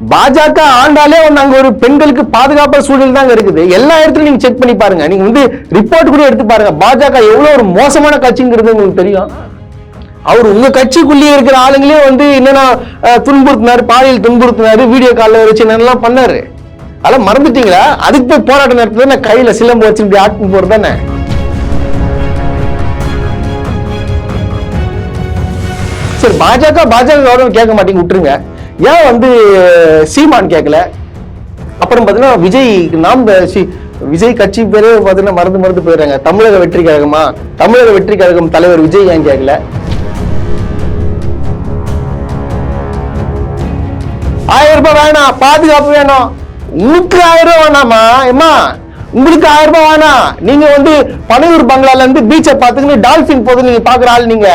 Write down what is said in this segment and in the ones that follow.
பாஜக ஆண்டாலே அங்க ஒரு பெண்களுக்கு பாதுகாப்பான சூழல் தாங்க இருக்குது. எல்லா இடத்துலயும் நீங்க செக் பண்ணி பாருங்க. நீங்க ரிப்போர்ட் கூட எடுத்து பாருங்க. பாஜக எவ்வளவு ஒரு மோசமான கட்சிங்கிறது உங்களுக்கு தெரியும். அவர் உங்க கட்சிக்குள்ளேயே இருக்கிற ஆளுங்களே என்னன்னா துன்புறுத்தினாரு, பாலியல் துன்புறுத்தினாரு, வீடியோ கால்ல வச்சு என்னெல்லாம் பண்ணாரு. அதெல்லாம் மறந்துட்டீங்களா? அதுக்கு போய் போராட்டம் நடத்துறது கையில சிலம்பு வச்சு இப்படி ஆட்டு போறது தானே. சரி, பாஜக கேட்க மாட்டீங்க, விட்டுருங்க. ஏன் சீமான் கேட்கல? அப்புறம் பாத்தீங்கன்னா விஜய் கட்சி பேரு பாத்தீங்கன்னா மறந்து போயிடுறாங்க. தமிழக வெற்றி கழகமா? தமிழக வெற்றி கழகம் தலைவர் விஜய் ஏன் கேட்கல? 1000 ரூபாய் வேணாம், பாதுகாப்பு வேணும். உங்களுக்கு 1000 ரூபாய் வேணாமா? ஏமா உங்களுக்கு 1000 ரூபாய் வேணாம். நீங்க பனையூர் பங்களால பீச்சை பாத்துக்கிட்டு டால்பின் போது நீங்க பாக்குற ஆள் நீங்க.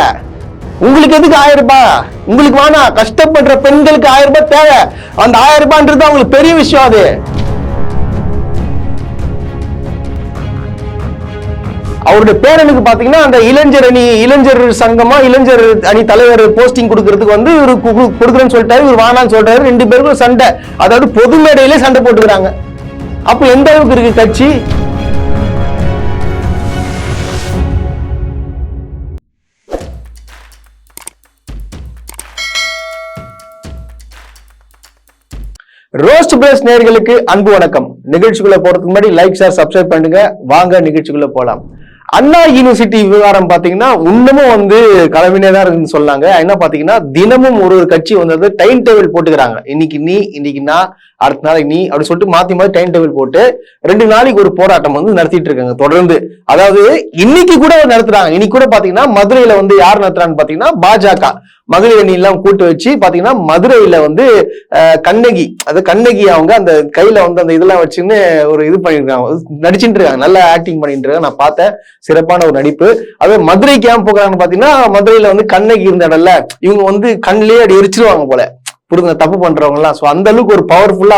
உங்களுக்கு எதுக்கு 1000 ரூபாய்? உங்களுக்கு வேணாம். கஷ்டப்படுற பெண்களுக்கு 1000 ரூபாய் தேவை. அந்த 1000 ரூபாய்ன்றது அவங்களுக்கு பெரிய விஷயம். அது அவருடைய பேரனுக்கு பாத்தீங்கன்னா அந்த இளைஞர் சங்கமா இளைஞர் அணி தலைவர் போஸ்டிங் கொடுக்கறதுக்கு இவரு கொடுக்குறேன்னு சொல்லிட்டாரு, இவர் வானான்னு சொல்றாரு. 2 பேருக்கும் சண்டை. அதாவது பொது மேடையிலே சண்டை போட்டுக்கிறாங்க. அப்ப எந்த அளவுக்கு இருக்கு கட்சி? ரோஸ்ட் பிரேஸ் நேயர்களுக்கு அன்பு வணக்கம். நிகழ்ச்சிக்குள்ள போறதுக்கு முன்னாடி லைக், ஷேர், சப்ஸ்கிரைப் பண்ணுங்க. வாங்க நிகழ்ச்சிக்குள்ள போலாம். அண்ணா யூனிவர்சிட்டி விவகாரம் பாத்தீங்கன்னா இன்னமும் கலவினே தான் இருக்குன்னு சொன்னாங்க. என்ன பாத்தீங்கன்னா தினமும் ஒரு கட்சி டைம் டேபிள் போட்டுக்கிறாங்க. இன்னைக்கு நீ, இன்னைக்கு நான், அடுத்த நாளைக்கு நீ அப்படி சொல்லிட்டு மாத்தி டைம் டேபிள் போட்டு 2 நாளைக்கு ஒரு போராட்டம் நடத்திட்டு இருக்காங்க தொடர்ந்து. அதாவது இன்னைக்கு கூட நடத்துறாங்க. இன்னைக்கு கூட பாத்தீங்கன்னா மதுரையில யார் நடத்துறான்னு பாத்தீங்கன்னா பாஜக மகளிர் அணி எல்லாம் கூட்டு வச்சு பாத்தீங்கன்னா மதுரையில கண்ணகி அவங்க அந்த கையில அந்த இதெல்லாம் வச்சுன்னு ஒரு இது பண்ணிருக்காங்க, நடிச்சுட்டு இருக்காங்க. நல்லா ஆக்டிங் பண்ணிட்டு இருக்காங்க. நான் பார்த்தேன், சிறப்பான ஒரு நடிப்பு. அதே மதுரைக்கு ஏன் போகிறாங்கன்னு பாத்தீங்கன்னா மதுரையில கண்ணகி இருந்த இடம்ல இவங்க கண்ணிலேயே அடி எரிச்சிருவாங்க போல, புரியுங்க, தப்பு பண்றவங்க எல்லாம். சோ அந்த அளவுக்கு ஒரு பவர்ஃபுல்லா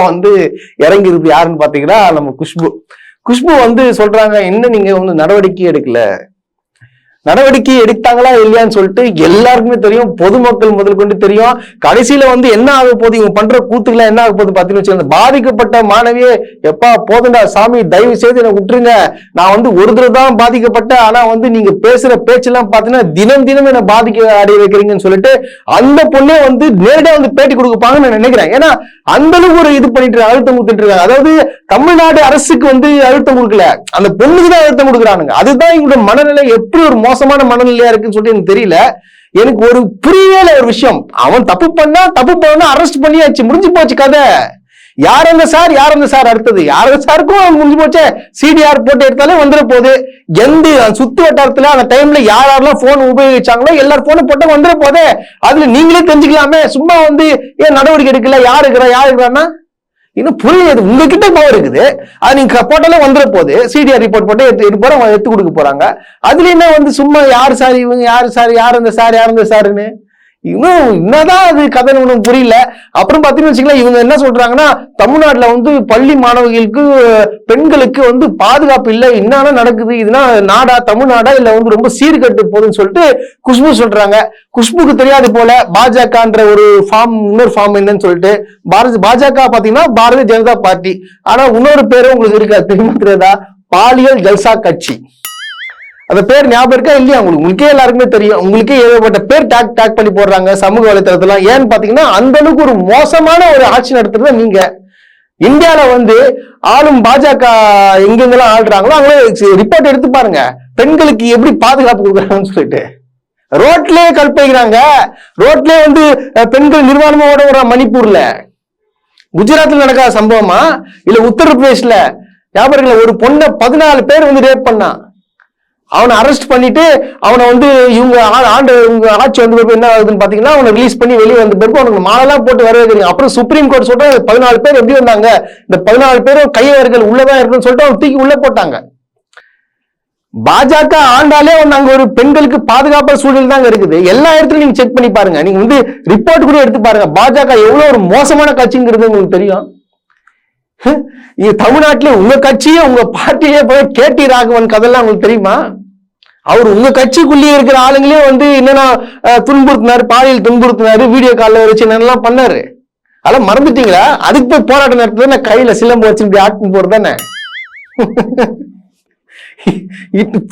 இறங்கி இருக்கு. யாருன்னு பாத்தீங்கன்னா நம்ம குஷ்பு சொல்றாங்க, என்ன நீங்க நடவடிக்கை எடுக்கல, நடவடிக்கை எடுத்தாங்களா இல்லையான்னு சொல்லிட்டு எல்லாருக்குமே தெரியும். பொதுமக்கள் முதல் கொண்டு தெரியும். கடைசியில என்ன ஆக போகுது, இவங்க பண்ற கூத்துக்களை என்ன ஆக போகுது பாத்தீங்கன்னா, பாதிக்கப்பட்ட மாணவியே எப்பா போதுண்டா சாமி, தயவு செய்து என்ன விட்டுருங்க, நான் ஒரு தடவை தான் பாதிக்கப்பட்ட, ஆனா நீங்க பேசுற பேச்செல்லாம் பாத்தீங்கன்னா தினம் என்ன பாதிக்க அடைய வைக்கிறீங்கன்னு சொல்லிட்டு அந்த பொண்ணே நேரடியா பேட்டி கொடுப்பாங்கன்னு நான் நினைக்கிறேன். ஏன்னா அந்த அளவுக்கு ஒரு இது பண்ணிட்டு அழுத்தம் கொடுத்துட்டு இருக்காங்க. அதாவது தமிழ்நாடு அரசுக்கு அழுத்தம் கொடுக்கல, அந்த பொண்ணுக்கு தான் அழுத்தம் கொடுக்குறானுங்க. அதுதான் இவங்களோட மனநிலை எப்படி ஒரு மோசமான மனநிலையா இருக்குன்னு சொல்லிட்டு எனக்கு தெரியல. எனக்கு ஒரு புரியல ஒரு விஷயம். அவன் தப்பு பண்ணா அரெஸ்ட் பண்ணியாச்சு, முடிஞ்சு போச்சு கதை. யார் அந்த சார் அடுத்தது யார் அந்த சாருக்கும் முடிஞ்சு போச்சு. சிடிஆர் போட்டு எடுத்தாலே வந்துட போகுது. எந்த சுத்து வட்டாரத்துல அந்த டைம்ல யாரெல்லாம் போன் உபயோகிச்சாங்களோ எல்லாரும் போன போட்டு வந்துட போதே. அதுல நீங்களே தெரிஞ்சுக்கலாமே. சும்மா ஏன் நடவடிக்கை எடுக்கல, யாரு இருக்கிறான்னா இன்னும் புரியுது. உங்ககிட்ட பவர் இருக்குது, அது நீங்க போட்டாலே வந்துட போகுது. சிடிஆர் ரிப்போர்ட் போட்டு எடுத்து கொடுக்க போறாங்க. அதுல என்ன சும்மா யார் சார் இவங்க, யார் அந்த சாருன்னு இன்னும் என்னதான் அது கதைன்னு ஒன்றும் புரியல. அப்புறம் பாத்தீங்கன்னு வச்சுக்கலாம், இவங்க என்ன சொல்றாங்கன்னா தமிழ்நாட்டுல பள்ளி மாணவிகளுக்கு பெண்களுக்கு பாதுகாப்பு இல்லை, என்னன்னா நடக்குது, இதுனா நாடா தமிழ்நாடா இல்ல ரொம்ப சீர்கட்டு போகுதுன்னு சொல்லிட்டு குஷ்பு சொல்றாங்க. குஷ்புக்கு தெரியாது போல பாஜகன்ற ஒரு இன்னொரு ஃபார்ம் என்னன்னு சொல்லிட்டு. பாஜக பாத்தீங்கன்னா பாரதிய ஜனதா பார்ட்டி, ஆனா இன்னொரு பேரும் உங்களுக்கு இருக்கா தெரியுமா? பாலியல் ஜல்சா கட்சி. அந்த பேர் ஞாபகம் இருக்கா இல்லையா? உங்களுக்கே எல்லாருக்குமே தெரியும். உங்களுக்கே ஏகப்பட்ட பேர் டேக் பண்ணி போடுறாங்க சமூக வலைத்தளத்துல. ஏன்னு பாத்தீங்கன்னா அந்த அளவுக்கு ஒரு மோசமான ஒரு ஆட்சி நடத்துறது நீங்க. இந்தியால ஆளும் பாஜக எங்கெங்கெல்லாம் ஆள்றாங்களோ அவங்களே ரிப்போர்ட் எடுத்து பாருங்க, பெண்களுக்கு எப்படி பாதுகாப்பு கொடுக்குறாங்கன்னு சொல்லிட்டு. ரோட்லயே கல்பிக்கிறாங்க. ரோட்லயே பெண்கள் நிர்வாணமா ஓட மணிப்பூர்ல, குஜராத்ல நடக்காத சம்பவமா இல்ல உத்தரப்பிரதேஷ்ல ஞாபகம் ஒரு பொண்ணை 14 பேர் ரேப் பண்ணா. அவனை அரெஸ்ட் பண்ணிட்டு அவனை இவங்க ஆட்சி என்ன ஆகுதுன்னு பாத்தீங்கன்னா அவனை ரிலீஸ் பண்ணி வெளியே வந்த பிறகு அவனுக்கு மாலெல்லாம் போட்டு வரவே. அப்புறம் சுப்ரீம் கோர்ட் சொல்ற 14 பேர் எப்படி வந்தாங்க, இந்த 14 பேரும் கையவர்கள் உள்ளதான் இருக்குன்னு சொல்லிட்டு அவன் தூக்கி உள்ள போட்டாங்க. பாஜக ஆண்டாலே அங்க ஒரு பெண்களுக்கு பாதுகாப்பான சூழல் தாங்க இருக்குது. எல்லா இடத்துலயும் நீங்க செக் பண்ணி பாருங்க. நீங்க ரிப்போர்ட் கூட எடுத்து பாருங்க. பாஜக எவ்வளவு ஒரு மோசமான கட்சிங்கிறது உங்களுக்கு தெரியும். தமிழ்நாட்டிலே உங்க கட்சியே உங்க பார்ட்டியே போய் கேடி ராகவன் கதெல்லாம் உங்களுக்கு தெரியுமா? அவர் உங்க கட்சிக்குள்ளேயே இருக்கிற ஆளுங்களே என்னன்னா துன்புறுத்தினாரு, பாலியல் துன்புறுத்தினாரு, வீடியோ கால்ல வச்சு என்னெல்லாம் பண்ணாரு. அதெல்லாம் மறந்துட்டீங்களா? அதுக்கு போய் போராட்டம் நடத்துறது கையில சிலம்பு வச்சு இப்படி ஆட்டும் போறதானே.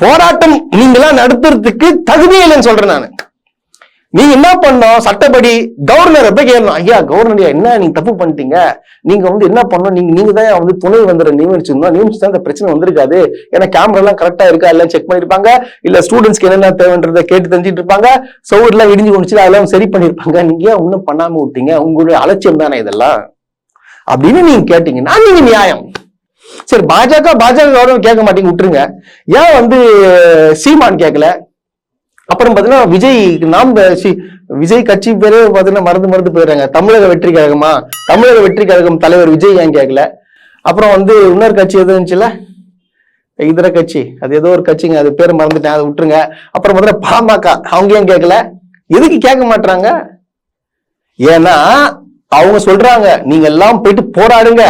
போராட்டம் நீங்களாம் நடத்துறதுக்கு தகுதி இல்லைன்னு சொல்றேன் நான். நீங்க என்ன பண்ணோம், சட்டப்படி கவர்னரை போய் கேட்கணும், ஐயா கவர்னர் என்ன நீங்க தப்பு பண்ணிட்டீங்க, நீங்க வந்து என்ன பண்ணணும், நீங்க தான் வந்து துணை வந்து நியமிச்சிருந்தோம், நியமிச்சுதான் இந்த பிரச்சனை வந்திருக்காது, ஏன்னா கேமரா எல்லாம் கரெக்டா இருக்கா எல்லாம் செக் பண்ணிருப்பாங்க, இல்ல ஸ்டூடெண்ட்ஸ்க்கு என்னென்ன தேவைன்றதை கேட்டு தெரிஞ்சுட்டு இருப்பாங்க, சவுர்லாம் இடிஞ்சு கொண்டுச்சு அதெல்லாம் சரி பண்ணிருப்பாங்க, நீங்க ஏன் ஒன்னும் பண்ணாம விட்டீங்க, உங்களுடைய அலட்சியம் தானே இதெல்லாம் அப்படின்னு நீங்க கேட்டீங்கன்னா நீங்க நியாயம். சரி, பாஜக கவர்னர் கேட்க மாட்டீங்க விட்டுருங்க, ஏன் வந்து சீமான் கேட்கல? அப்புறம் பாத்தீங்கன்னா விஜய் கட்சி பேரு பாத்தீங்கன்னா மறந்து போயிடுறாங்க. தமிழக வெற்றி கழகமா, தமிழக வெற்றி கழகம் தலைவர் விஜய் ஏன் கேட்கல? அப்புறம் வந்து இன்னொரு கட்சி எது இருந்துச்சுல, இதர கட்சி, அது ஏதோ ஒரு கட்சிங்க, அது பேர் மறந்துட்டேன், அதை விட்டுருங்க. அப்புறம் பாத்தீங்கன்னா பாமக, அவங்க ஏன் கேட்கல? எதுக்கு கேட்க மாட்டாங்க? ஏன்னா அவங்க சொல்றாங்க நீங்க எல்லாம் போயிட்டு போராடுங்க,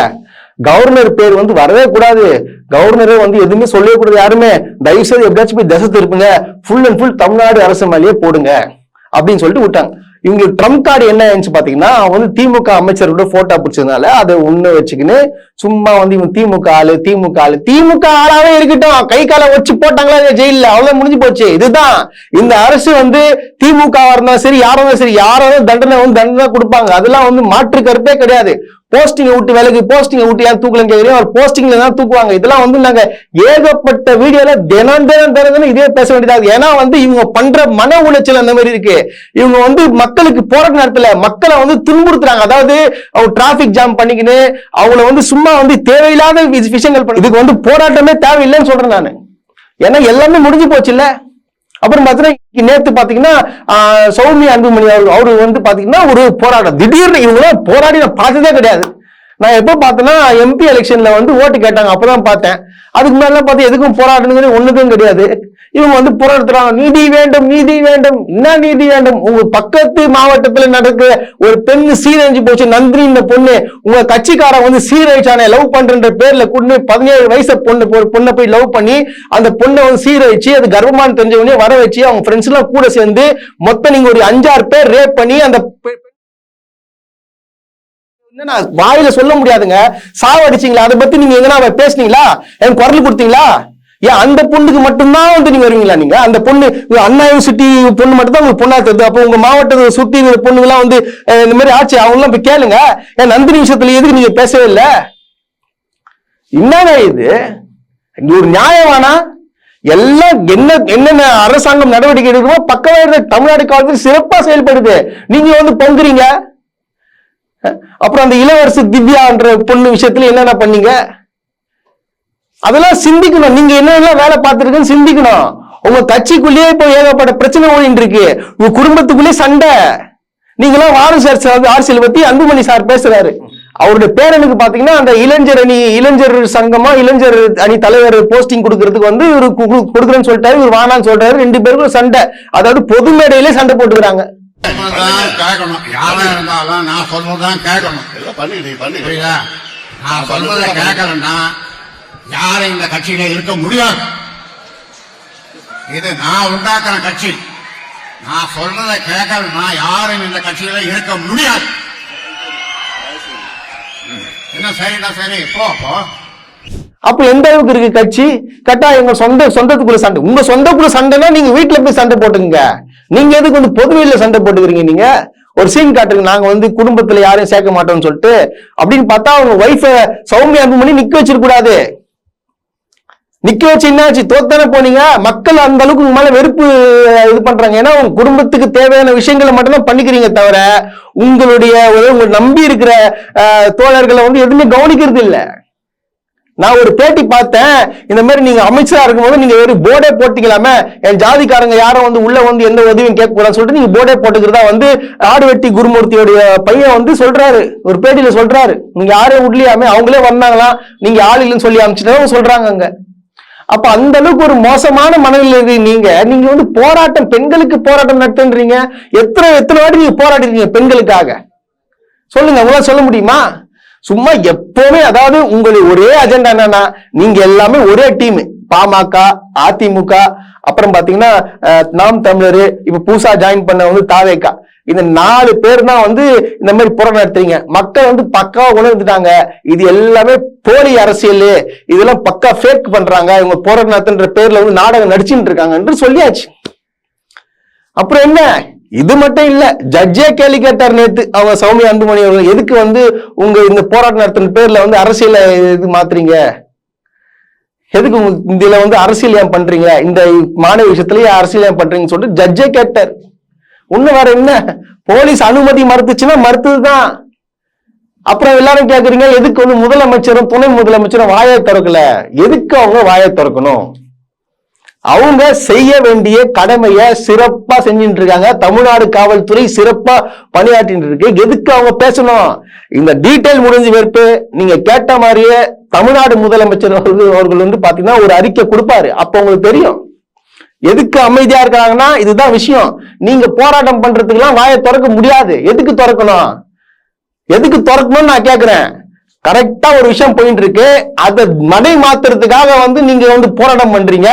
கவர்னர் பேர் வந்து வரவே கூடாது, கவர்னரே வந்து எதுவுமே சொல்லவே கூடாது, யாருமே தயவு செய்து எப்படியாச்சும் போய் தசை திருப்புங்க, ஃபுல் அண்ட் ஃபுல் தமிழ்நாடு அரசு மேலேயே போடுங்க அப்படின்னு சொல்லிட்டு விட்டாங்க. இவங்க ட்ரம்ப் கார்டு என்ன ஆயிடுச்சு பாத்தீங்கன்னா, வந்து திமுக அமைச்சரோட போட்டோ பிடிச்சதுனால அதை உன்ன வச்சுக்கின்னு சும்மா வந்து இவன் திமுக ஆளாவே இருக்கட்டும், கை காலை வச்சு போட்டாங்களா ஜெயில, அவ்வளவு முடிஞ்சு போச்சு. இதுதான் இந்த அரசு வந்து திமுக இருந்தாலும் சரி, யாரும் சரி, யாரும் தண்டனை கொடுப்பாங்க, அதெல்லாம் வந்து மாற்று கருப்பே கிடையாது. போஸ்டிங் விட்டு வேலைக்கு போஸ்டிங் விட்டு யாரும் தூக்கலன்னு கேட்கறீங்க, அவர் போஸ்டிங்ல தான் தூக்குவாங்க. இதெல்லாம் வந்து நாங்க ஏகப்பட்ட வீடியோல தினம் இதே பேச வேண்டியது. ஏன்னா வந்து இவங்க பண்ற மன உளைச்சல் அந்த மாதிரி இருக்கு. இவங்க வந்து மக்களுக்கு போராட்ட நேரத்துல மக்களை வந்து துன்புறுத்துறாங்க. அதாவது அவங்க டிராபிக் ஜாம் பண்ணிக்கின்னு அவங்கள வந்து சும்மா வந்து தேவையில்லாத விஷயங்கள் பண்ணி, இதுக்கு வந்து போராட்டமே தேவையில்லைன்னு சொல்றேன் நானு. ஏன்னா எல்லாமே முடிஞ்சு போச்சு இல்ல. அப்புறம் பாத்தீங்கன்னா நேத்து பாத்தீங்கன்னா சௌமியா அன்புமணி அவரு வந்து பாத்தீங்கன்னா ஒரு போராட்டம், திடீர்னு இவங்க போராடி நான் பார்த்ததே கிடையாது. நான் எப்ப பார்த்தேன்னா எம்பி எலெக்ஷன்ல வந்து ஓட்டு கேட்டாங்க, அப்பதான் பார்த்தேன். அதுக்கு மேல பார்த்து எதுக்கும் போராட்டணுங்கிறது ஒண்ணுக்கும் கிடையாது. இவங்க வந்து போராடுறாங்க, நீதி வேண்டும் நீதி வேண்டும். என்ன நீதி வேண்டும்? உங்க பக்கத்து மாவட்டத்துல நடக்கிற ஒரு பெண்ணு சீரழிஞ்சு போச்சு, நந்தினி இந்த பொண்ணு, உங்க கட்சிக்காரன் வந்து சீரழிச்சானே, லவ் பண்ற பேர்ல கூட்டு 17 வயசு பொண்ணை போய் லவ் பண்ணி அந்த பொண்ணை வந்து சீரழிச்சு அது கர்ப்பமானு தெரிஞ்சவனே வர வச்சு அவங்க ஃப்ரெண்ட்ஸ் எல்லாம் கூட சேர்ந்து மொத்தம் நீங்க ஒரு 5-6 பேர் ரேப் பண்ணி அந்த வாயில சொல்ல முடியாதுங்க, சாவடிச்சீங்களா? அதை பத்தி நீங்க எங்கன்னா பேசுனீங்களா? எனக்கு குரல் கொடுத்தீங்களா? ஏன் அந்த பொண்ணுக்கு மட்டும்தான் வந்து நீங்க வருவீங்களா? நீங்க அந்த பொண்ணு அண்ணா யூனிவர்சிட்டி பொண்ணு மட்டும் தான் உங்களுக்கு பொண்ணா தெரியுது. அப்போ உங்க மாவட்டத்தை சுத்தி பொண்ணுங்க எல்லாம் வந்து இந்த மாதிரி ஆச்சு, அவங்க எல்லாம் போய் கேளுங்க. ஏன் நந்தினி விஷயத்துல எதுக்கு நீங்க பேசவே இல்லை? என்னங்க இது? ஒரு நியாயமானா எல்லாம் என்னென்ன அரசாங்கம் நடவடிக்கை எடுக்கணுமோ பக்கவாக தமிழ்நாடு காலத்தில் சிறப்பா செயல்படுது, நீங்க வந்து பொங்குறீங்க. அப்புறம் அந்த இளவரசி திவ்யா என்ற பொண்ணு விஷயத்துல என்னென்ன பண்ணீங்க? அதெல்லாம் சிந்திக்கணும். நீங்க என்னெல்லாம் வேலை பார்த்துருக்குன்னு சிந்திக்கணும். உங்க கட்சிக்குள்ளேயே இப்போ ஏகப்பட்ட பிரச்சனை ஓடிட்டு இருக்கு, உங்க குடும்பத்துக்குள்ளேயே சண்டை. நீங்களாம் அரசியல் பத்தி அன்புமணி சார் பேசுறாரு, அவருடைய பேரனுக்கு பாத்தீங்கன்னா அந்த இளைஞர் சங்கமா இளைஞர் அணி தலைவர் போஸ்டிங் கொடுக்கறதுக்கு வந்து இவரு கொடுக்குறேன்னு சொல்லிட்டாரு, இவர் வானான்னு சொல்றாரு. 2 பேருக்கும் சண்டை, அதாவது பொது மேடையிலே சண்டை போட்டுக்கிறாங்க. யாரா இருந்தாலும் நான் சொல்றதான் கேட்கணும். நான் சொல்றதை கேட்கலன்னா யாரும் இந்த கட்சியில இருக்க முடியாது. இது நான் உண்டாக்குற கட்சி, நான் சொல்றதை கேட்கலன்னா யாரும் இந்த கட்சியில இருக்க முடியாது. என்ன சரிடா சரி போ. அப்ப எந்த அளவுக்கு இருக்கு கட்சி? கட்டா எங்க சொந்தத்துக்குள்ள சண்டை. உங்க சொந்தக்குள்ள சண்டைனா நீங்க வீட்டுல போய் சண்டை போட்டுங்க. நீங்க எதுக்கு வந்து பொதுவெளியில சண்டை போட்டுக்கிறீங்க? நீங்க ஒரு சீன் காட்டுங்க, நாங்க வந்து குடும்பத்துல யாரையும் சேர்க்க மாட்டோம்னு சொல்லிட்டு. அப்படின்னு பார்த்தா அவங்க ஒய்ஃப சௌமியா அன்புமணி நிக்க வச்சிருக்கூடாது. நிக்க வச்சு என்னாச்சு? தோத்தானே போனீங்க. மக்கள் அந்த அளவுக்கு உங்க மேல வெறுப்பு இது பண்றாங்க. ஏன்னா உங்க குடும்பத்துக்கு தேவையான விஷயங்களை மட்டும்தான் பண்ணிக்கிறீங்க தவிர உங்களுடைய உங்க நம்பி இருக்கிற தோழர்களை வந்து எதுவுமே கவனிக்கிறது இல்லை. நான் ஒரு பேட்டி பார்த்தேன், இந்த மாதிரி நீங்க அமைச்சரா இருக்கும்போது நீங்க ஒரு போர்டே போட்டிக்கலாமே, என் ஜாதிக்காரங்க யாரும் வந்து உள்ள வந்து எந்த உதவியும் கேட்க கூடாதுன்னு சொல்லிட்டு நீங்க போர்டே போட்டுக்கிறதா வந்து ஆடுவெட்டி குருமூர்த்தியோடைய பையன் வந்து சொல்றாரு, ஒரு பேட்டியில சொல்றாரு. நீங்க யாரையும் விடலையாமே, அவங்களே வந்தாங்களாம், நீங்க ஆள் இல்லைன்னு சொல்லி அமைச்சிட்டு சொல்றாங்க அங்க. அப்ப அந்த அளவுக்கு ஒரு மோசமான மனநிலை நீங்க வந்து போராட்டம், பெண்களுக்கு போராட்டம் நடத்துன்றீங்க. எத்தனை வாட்டி நீங்க போராடிருக்கீங்க பெண்களுக்காக? சொல்லுங்க, உங்களால சொல்ல முடியுமா? சும்மா எப்பவுமே, அதாவது உங்களுடைய ஒரே அஜெண்டா என்னன்னா, நீங்க எல்லாமே ஒரே டீம், பாமக, அதிமுக, அப்புறம் பாத்தீங்கன்னா நாம் தமிழர், இப்ப புதுசா ஜாயின் பண்ண வந்து தாவேகா, இந்த 4 பேர் தான் வந்து இந்த மாதிரி போராட்டம் நடத்துறீங்க. மக்கள் வந்து பக்காவா உணர்ந்துட்டாங்க, இது எல்லாமே போலி அரசியல், இதெல்லாம் பக்கா ஃபேக் பண்றாங்க, இவங்க போராட்டம் நடத்துன்ற பேர்ல வந்து நாடகம் நடிச்சுட்டு இருக்காங்க என்று சொல்லியாச்சு. அப்புறம் என்ன, இது மட்டும் இல்ல, ஜட்ஜே கேள்வி கேட்டார் நேத்து அவங்க சௌமியா அன்புமணி அவர்கள், எதுக்கு வந்து உங்க இந்த போராட்டம் நடத்துற பேர்ல வந்து அரசியல இது மாத்துறீங்க, எதுக்கு இதுல வந்து அரசியல் ஏன் பண்றீங்க, இந்த மாணவ விஷயத்திலேயே அரசியல் ஏன் பண்றீங்கன்னு சொல்லிட்டு ஜட்ஜே கேட்டார். இன்னும் வேற என்ன, போலீஸ் அனுமதி மறுத்துச்சுன்னா மறுத்ததுதான். அப்புறம் எல்லாரும் கேக்குறீங்க எதுக்கு வந்து முதலமைச்சரும் துணை முதலமைச்சரும் வாயை திறக்கல, எதுக்கு அவங்க வாயை திறக்கணும்? அவங்க செய்ய வேண்டிய கடமைய சிறப்பா செஞ்சுட்டு இருக்காங்க. தமிழ்நாடு காவல்துறை சிறப்பா பணியாற்றிட்டு இருக்கு, எதுக்கு அவங்க பேசணும்? இந்த டீடைல் முடிஞ்சு வெறுப்பு நீங்க கேட்ட மாதிரியே தமிழ்நாடு முதலமைச்சர் அவர்கள் வந்து பாத்தீங்கன்னா ஒரு அறிக்கை கொடுப்பாரு, அப்ப உங்களுக்கு தெரியும் எதுக்கு அமைதியா இருக்காங்கன்னா. இதுதான் விஷயம். நீங்க போராட்டம் பண்றதுக்கு எல்லாம் வாயை திறக்க முடியாது. எதுக்கு திறக்கணும், எதுக்கு திறக்கணும்னு நான் கேக்குறேன். கரெக்டா ஒரு விஷயம் போயிட்டு இருக்கு, அதை மடை மாத்துறதுக்காக வந்து நீங்க வந்து போராட்டம் பண்றீங்க.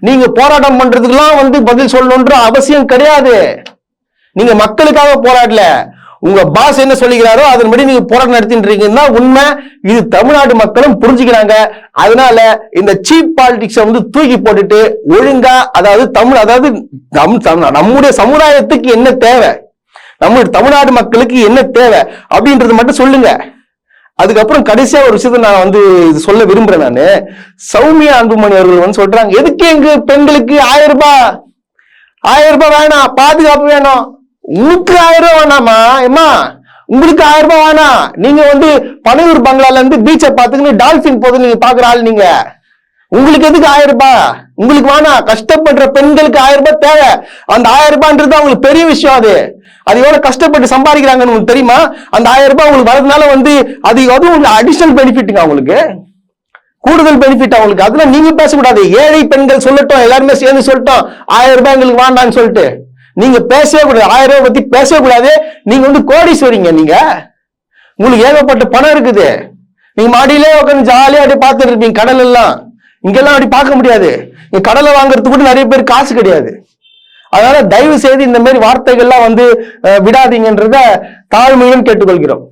நீங்க போராட்டம் பண்றதுக்கெல்லாம் வந்து பதில் சொல்லணும்ன்ற அவசியம் கிடையாது. நீங்க மக்களுக்காக போராடல, உங்க பாஸ் என்ன சொல்லிக்கிறாரோ அதன்படி நீங்க போராட்டம் நடத்திட்டு இருக்கீங்கன்னா உண்மை. இது தமிழ்நாடு மக்களும் புரிஞ்சுக்கிறாங்க. அதனால இந்த சீப் பாலிடிக்ஸை வந்து தூக்கி போட்டுட்டு ஒழுங்கா, அதாவது நம்முடைய சமுதாயத்துக்கு என்ன தேவை, நம்ம தமிழ்நாடு மக்களுக்கு என்ன தேவை அப்படின்றது மட்டும் சொல்லுங்க. அதுக்கப்புறம் கடைசியா ஒரு விஷயத்தை நான் வந்து சொல்ல விரும்புறேன். நானு சௌமியா அன்புமணி அவர்கள் வந்து சொல்றாங்க, எதுக்கு எங்க பெண்களுக்கு 1000 ரூபாய் வேணாம், பாதுகாப்பு வேணும். உங்களுக்கு 1000 ரூபாய் வேணாமா? ஏமா உங்களுக்கு 1000 ரூபாய் வேணாம். நீங்க வந்து பனையூர் பங்களால இருந்து பீச்சை பார்த்துக்கிட்டு டால்பின் போது நீங்க பாக்குற ஆள் நீங்க. உங்களுக்கு எதுக்கு 1000 ரூபாய்? உங்களுக்கு வேணாம். கஷ்டப்படுற பெண்களுக்கு 1000 ரூபாய் தேவை. அந்த 1000 ரூபாய்ன்றது அவங்களுக்கு பெரிய விஷயம். அது எவ்வளவு கஷ்டப்பட்டு சம்பாதிக்கிறாங்கன்னு உங்களுக்கு தெரியுமா? அந்த 1000 ரூபாய் உங்களுக்கு வரதுனால வந்து அதுவும் அடிஷனல் பெனிஃபிட்டுங்க, அவங்களுக்கு கூடுதல் பெனிஃபிட் அவங்களுக்கு. அதெல்லாம் நீங்க பேசக்கூடாது. ஏழை பெண்கள் சொல்லட்டும், எல்லாருமே சேர்ந்து சொல்லட்டும் 1000 ரூபாய் எங்களுக்கு வேண்டான்னு சொல்லிட்டு நீங்க பேசவே கூடாது. 1000 ரூபாய் பத்தி பேசவே கூடாது. நீங்க வந்து கோடீஸ்வரிங்க, நீங்க உங்களுக்கு ஏகப்பட்ட பணம் இருக்குது. நீங்க மாடியிலே உட்காந்து ஜாலியா அப்படி பார்த்துட்டு இருப்பீங்க. கடல் எல்லாம் இங்கெல்லாம் அப்படி பார்க்க முடியாது. இங்க கடலை வாங்குறதுக்கு கூட நிறைய பேர் காசு கிடையாது. அதனால தயவு செய்து இந்த மாதிரி வார்த்தைகள்லாம் வந்து விடாதீங்கன்றத தாழ்மையுடன் கேட்டுக்கொள்கிறோம்.